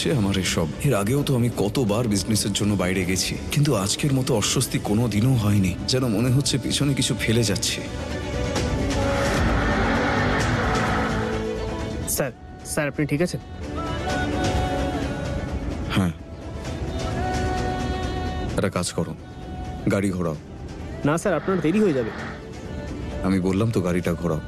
হচ্ছে আমার এসব? এর আগেও তো আমি কতবার বিজনেসের জন্য বাইরে গেছি, কিন্তু আজকের মতো অস্বস্তি কোনো দিনও হয়নি। যেন মনে হচ্ছে পিছনে কিছু ফেলে যাচ্ছে। স্যার, স্যার আপনি ঠিক আছেন? হ্যাঁ, একটা কাজ করো, গাড়ি ঘোরাও। না স্যার, আপনার দেরি হয়ে যাবে। আমি বললাম তো গাড়িটা ঘোরাও।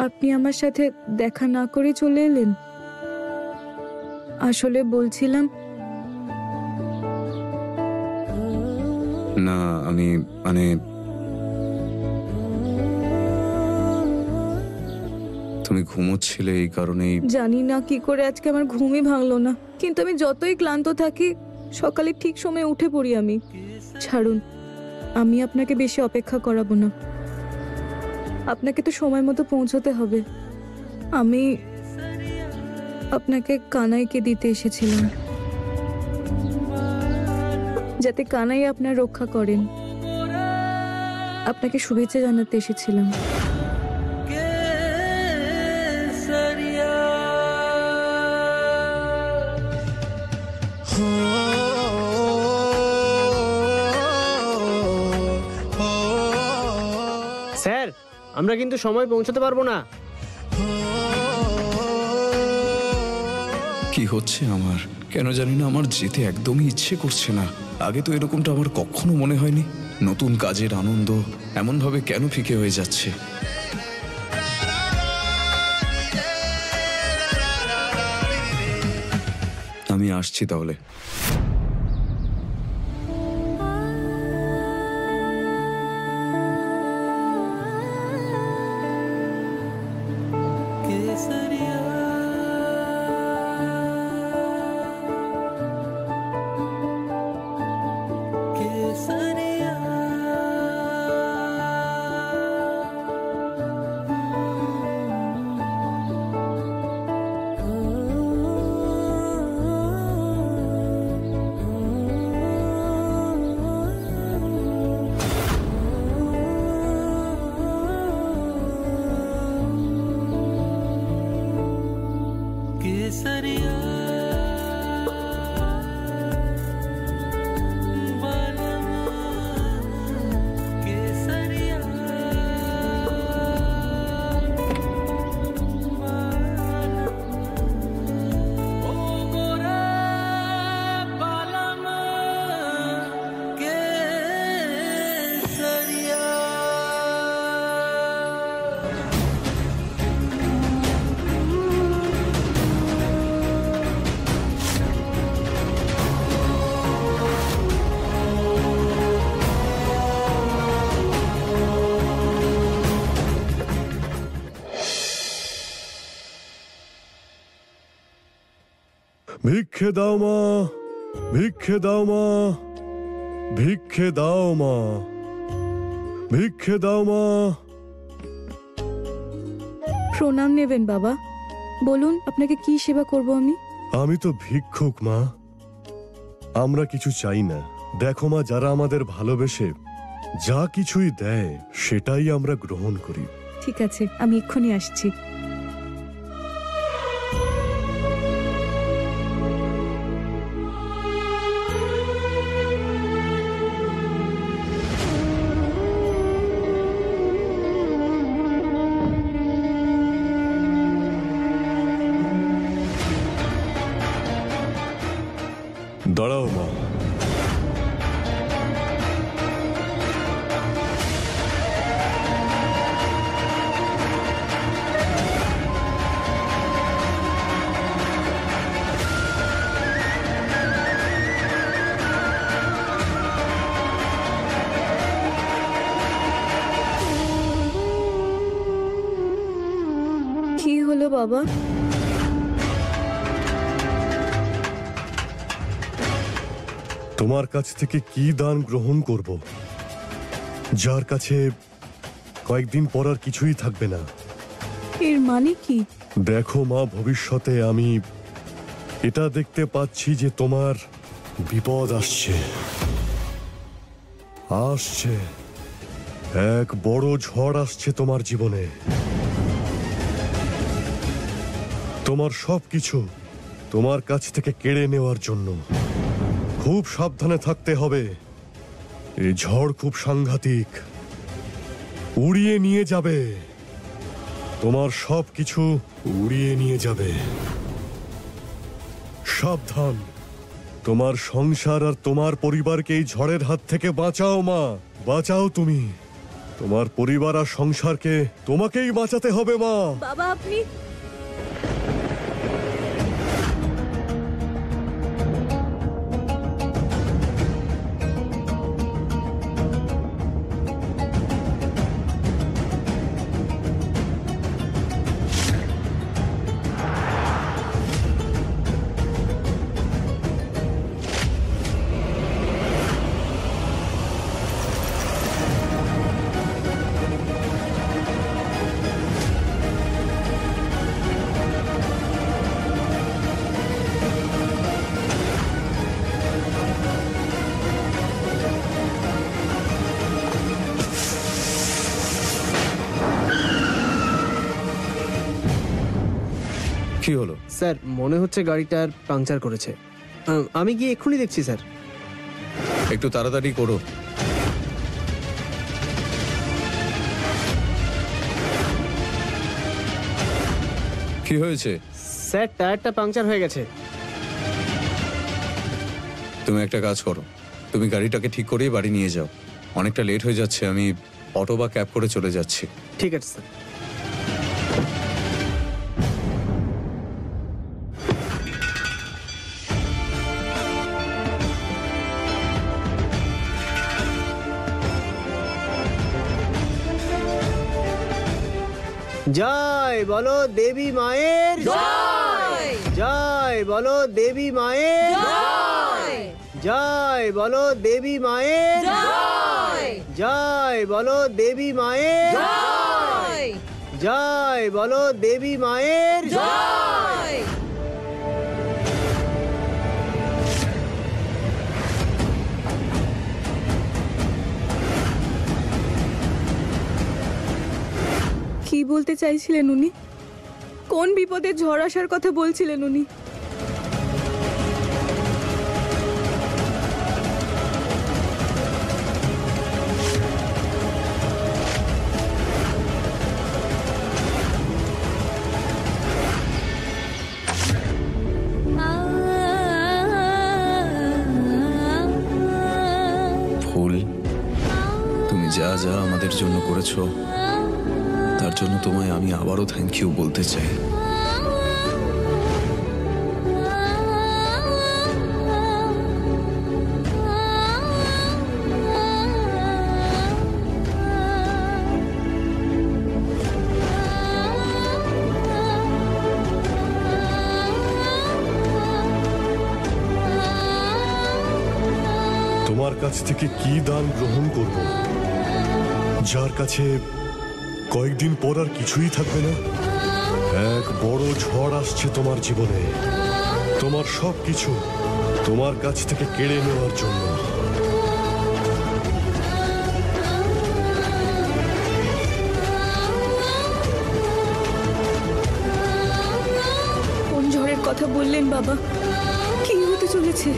আপনি আমার সাথে দেখা না করে চলে এলেন। আসলে বলছিলাম, না আমি মানে তুমি ঘুমোচ্ছিলে এই কারণেই। জানি না কি করে আজকে আমার ঘুমই ভাঙলো না, কিন্তু আমি যতই ক্লান্ত থাকি সকালে ঠিক সময়ে উঠে পড়ি আমি। ছাড়ুন, আমি আপনাকে বেশি অপেক্ষা করাবো না। আপনাকে তো সময় মতো পৌঁছতে হবে। আমি আপনাকে কানাইকে দিতে এসেছিলাম, যাতে কানাই আপনার রক্ষা করেন। আপনাকে শুভেচ্ছা জানাতে এসেছিলাম। স্যার, আমরা কিন্তু সময় পৌঁছতে পারবো না। কি হচ্ছে আমার? কেন জানি না আমার যেতে একদমই ইচ্ছে করছে না। আগে তো এরকমটা আমার কখনো মনে হয়নি। নতুন কাজের আনন্দ এমনভাবে কেন ফিকে হয়ে যাচ্ছে? আমি আসছি তাহলে। ভিক্ষে দাও মা, ভিক্ষে দাও মা, ভিক্ষে দাও মা, ভিক্ষে দাও মা। প্রণাম নেবেন বাবা। বলুন আপনাকে কি সেবা করব আমি? আমি তো ভিক্ষুক মা, আমরা কিছু চাই না। দেখো মা, যারা আমাদের ভালোবেসে যা কিছুই দেয় সেটাই আমরা গ্রহণ করি। ঠিক আছে, আমি এক্ষুনি আসছি। দাঁড়াও মা। কি হলো বাবা? তোমার কাছ থেকে কি দান গ্রহণ করব, যার কাছে কয়েকদিন পর আর কিছুই থাকবে না? এর মানে কি? দেখো মা, ভবিষ্যতে আমি এটা দেখতে পাচ্ছি যে তোমার বিপদ আসছে, আসছে। এক বড় ঝড় আসছে তোমার জীবনে। তোমার সবকিছু তোমার কাছ থেকে কেড়ে নেওয়ার জন্য খুব সাবধানে থাকতে হবে। এই ঝড় খুব সাংঘাতিক, উড়িয়ে নিয়ে যাবে তোমার সবকিছু, উড়িয়ে নিয়ে যাবে। সাবধান, তোমার সংসার আর তোমার পরিবারকে এই ঝড়ের হাত থেকে বাঁচাও মা, বাঁচাও তুমি। তোমার পরিবার আর সংসারকে তোমাকেই বাঁচাতে হবে মা। বাবা আপনি কি হলো? স্যার মনে হচ্ছে গাড়িটার পাংচার করেছে। আমি গিয়ে এক্ষুনি দেখছি স্যার। একটু তাড়াতাড়ি করো। কি হয়েছে? স্যার টায়ারটা পাংচার হয়ে গেছে। তুমি একটা কাজ করো, তুমি গাড়িটাকে ঠিক করেই বাড়ি নিয়ে যাও। অনেকটা লেট হয়ে যাচ্ছে, আমি অটো বা ক্যাব করে চলে যাচ্ছি। ঠিক আছে স্যার। জয় বলো দেবী মায়ের জয়, জয় বলো দেবী মায়ের জয়, জয় বলো দেবী মায়ের জয়, জয় বলো দেবী মায়ের জয়, জয় বলো দেবী মায়ের জয়। কি বলতে চাইছিলেন উনি? কোন বিপদে ঝড় আসার কথা বলছিলেন উনি? ফুল, তুমি যা যা আমাদের জন্য করেছো তার জন্য তোমায় আমি আবারও থ্যাংক ইউ বলতে চাই। কাছ থেকে কি দান গ্রহণ করব, যার কাছে কয়েকদিন পর আর কিছুই থাকবে না? এক বড় ঝড় আসছে তোমার জীবনে, তোমার সবকিছু তোমার কাছ থেকে কেড়ে নেওয়ার জন্য। কোন ঝড়ের কথা বললেন বাবা? কি হতে চলেছে?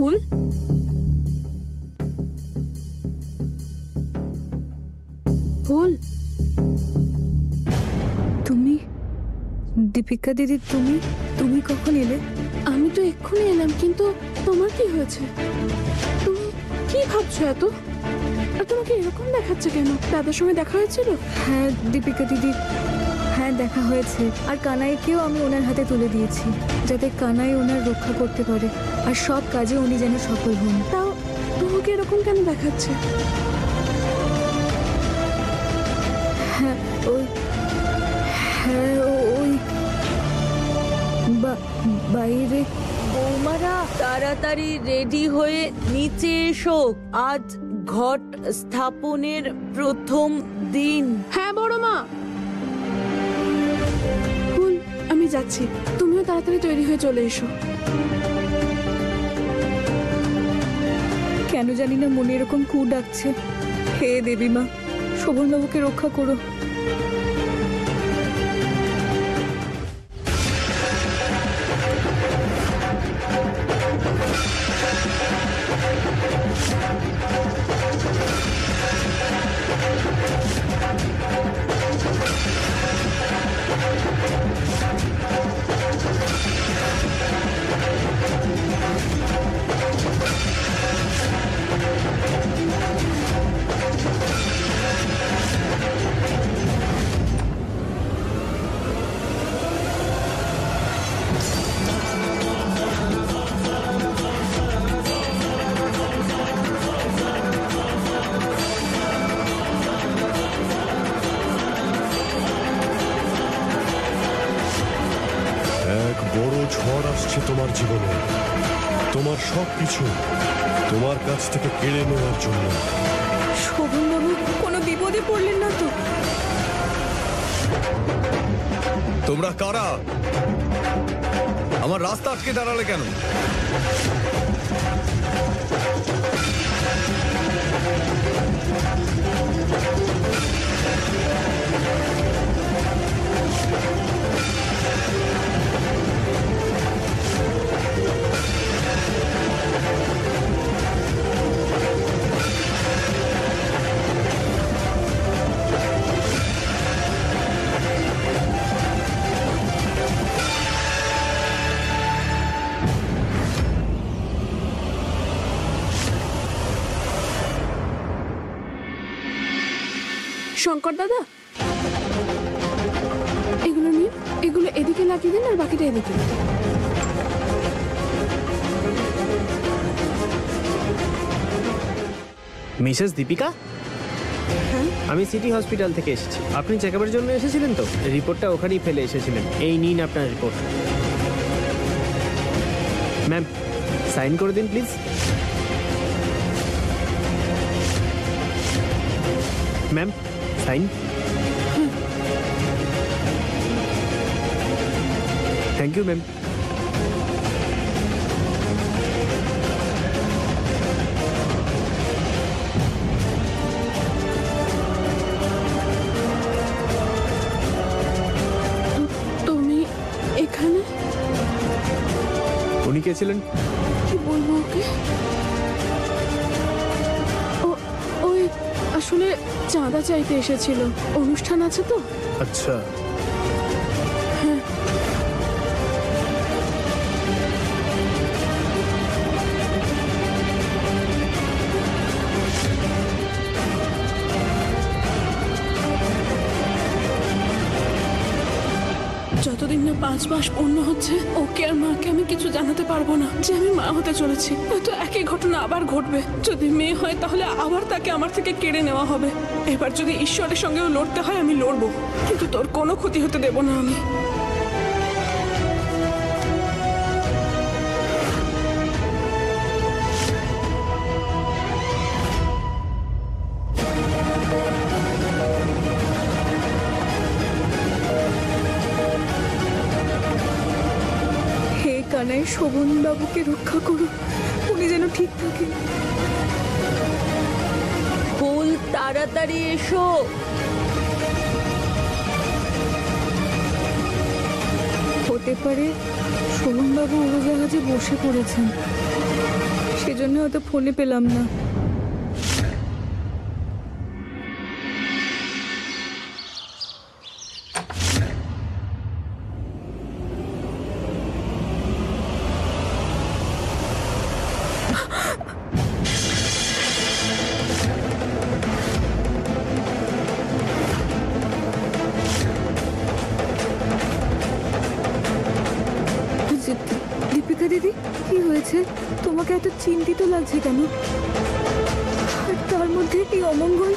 ফুল, ফুল, তুমি দীপিকা দিদি, তুমি তুমি কখন এলে? আমি তো এক্ষুনি এলাম, কিন্তু তোমার কি হয়েছে? তুমি কি ভাবছো এত? আর তোমাকে এরকম দেখাচ্ছে কেন? দাদার সঙ্গে দেখা হয়েছিল? হ্যাঁ দীপিকা দিদি, হ্যাঁ দেখা হয়েছে। আর কানাইকেও আমি ওনার হাতে তুলে দিয়েছি, যাতে কানাই ওনার রক্ষা করতে পারে আর সব কাজে উনি যেন সফল হন। তাও তোমাকে এরকম কেন দেখাচ্ছে? হ্যাঁ ওই বাইরে। বৌমারা তাড়াতাড়ি রেডি হয়ে নিচে এসো, আজ ঘট স্থাপনের প্রথম দিন। হ্যাঁ বড় মা। ফুল, আমি যাচ্ছি, তুমিও তাড়াতাড়ি তৈরি হয়ে চলে এসো। কেন জানি না মনে এরকম কু ডাকছে। হে দেবী মা, শোভনবাবুকে রক্ষা করো। এক বড় ঝড় আসছে তোমার জীবনে, তোমার সবকিছু তোমার কাছ থেকে কেড়ে নেওয়ার জন্য। শোভনবাবু কোনো বিপদে পড়লেন না তো? তোমরা কারা? আমার রাস্তা আটকে দাঁড়ালে কেন? শঙ্কর দাদা, এগুলো নিন, এগুলো এদিকে লাগিয়ে দিন আর বাকিটা এদিকে। মিসেস দীপিকা, আমি সিটি হসপিটাল থেকে এসেছি। আপনি চেকআপের জন্য এসেছিলেন তো? রিপোর্টটা ওখানেই ফেলে এসেছিলেন। এই নিন আপনার রিপোর্ট। ম্যাম, সাইন করে দিন please. Ma'am, sign. Thank you ma'am. উনি কে ছিলেন? কি বলবো ওকে? ওই আসলে চাঁদা চাইতে এসেছিল, অনুষ্ঠান আছে তো। আচ্ছা, যতদিন না 5 মাস পূর্ণ হচ্ছে, ওকে আর মাকে আমি কিছু জানাতে পারবো না যে আমি মা হতে চলেছি। হয়তো একই ঘটনা আবার ঘটবে। যদি মেয়ে হয় তাহলে আবার তাকে আমার থেকে কেড়ে নেওয়া হবে। এবার যদি ঈশ্বরের সঙ্গেও লড়তে হয় আমি লড়বো, কিন্তু তোর কোনো ক্ষতি হতে দেব না আমি। হে কানাই, শোভন বাবুকে রক্ষা করো, উনি যেন ঠিক থাকেন। ফুল, তাড়াতাড়ি এসো। হতে পারে শোভন বাবু উড়োজাহাজে বসে পড়েছেন, সেজন্য হয়তো ফোনে পেলাম না। দীপিকা দিদি, কি হয়েছে? তোমাকে এত চিন্তিত লাগছে কেন? আর তার মধ্যে এই অমঙ্গল।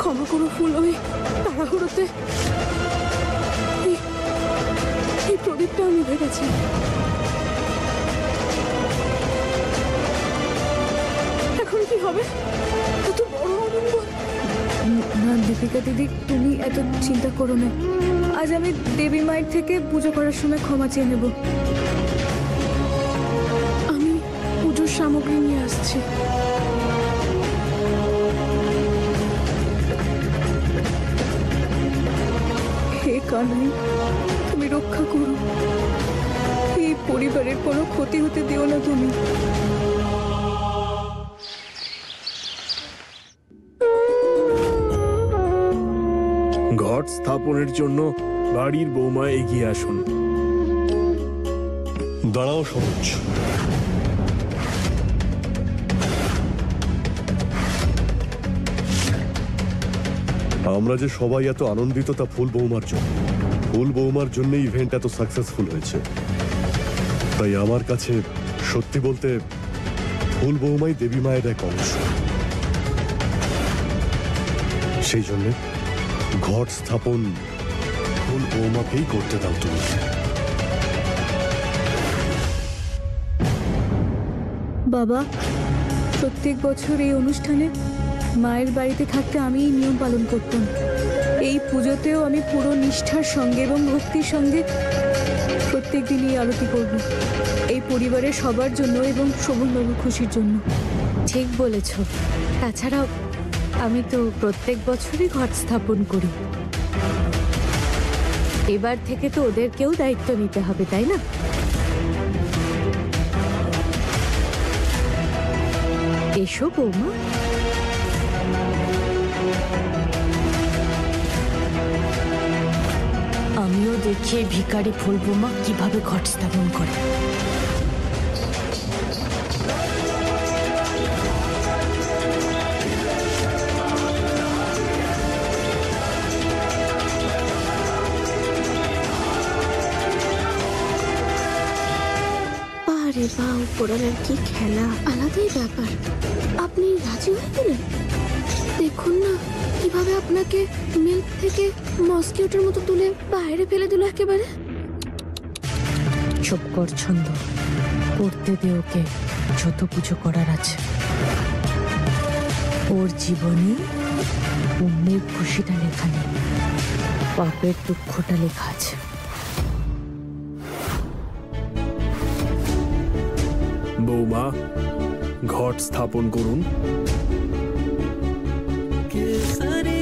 ক্ষমা করো ফুল, ওই তাড়াহুড়োতে এই প্রদীপটা আমি ভেবেছি। এখন কি হবে? এত বড় অমঙ্গল। না দীপিকা দিদি, তুমি এত চিন্তা করো না। আজ আমি দেবী মায়ের থেকে পুজো করার সময় ক্ষমা চেয়ে নেব। আমি পুজোর সামগ্রী নিয়ে আসছি। হে কানাই, তুমি রক্ষা করো, এই পরিবারের কোনো ক্ষতি হতে দিও না তুমি। ঘট স্থাপনের জন্য বাড়ির বৌমা এগিয়ে আসুন। দাঁড়াও সরোজ, আমরা যে সবাই এত আনন্দিত তা ফুল বৌমার জন্য। ফুল বৌমার জন্য ইভেন্ট এত সাকসেসফুল হয়েছে। তাই আমার কাছে সত্যি বলতে ফুল বৌমাই দেবী মায়ের এক অংশ। সেই জন্য ঘট স্থাপন ফুল বৌমাকেই করতে দাও তুমি। বাবা, প্রত্যেক বছর এই অনুষ্ঠানে মায়ের বাড়িতে থাকতে আমি এই নিয়ম পালন করতাম। এই পুজোতেও আমি পুরো নিষ্ঠার সঙ্গে এবং ভক্তির সঙ্গে প্রত্যেক দিনই আরতি করব, এই পরিবারের সবার জন্য এবং শোভনবাবুর খুশির জন্য। ঠিক বলেছ। তাছাড়াও আমি তো প্রত্যেক বছরই ঘট স্থাপন করি। এবার থেকে তো ওদেরকেও দায়িত্ব নিতে হবে, তাই না? এসো বৌমা। আমিও দেখি ভিখারি ফুল বৌমা কিভাবে ঘট স্থাপন করে। আরে বা, উপরালার কি খেলা, আলাদাই ব্যাপার। আপনি রাজি হয়ে গেলেন? দেখুন না কিভাবে আপনাকে মিল্ক থেকে মসকিউটের মতো তুলে বাইরে ফেলে দিল একেবারে। চুপ কর ছন্দ, করতে দে ওকে যত পুজো করার আছে। ওর জীবনে পুণ্যের খুশিটা লেখা নেই, পাপের দুঃখটা লেখা আছে। বৌমা, ঘট স্থাপন করুন। केसरी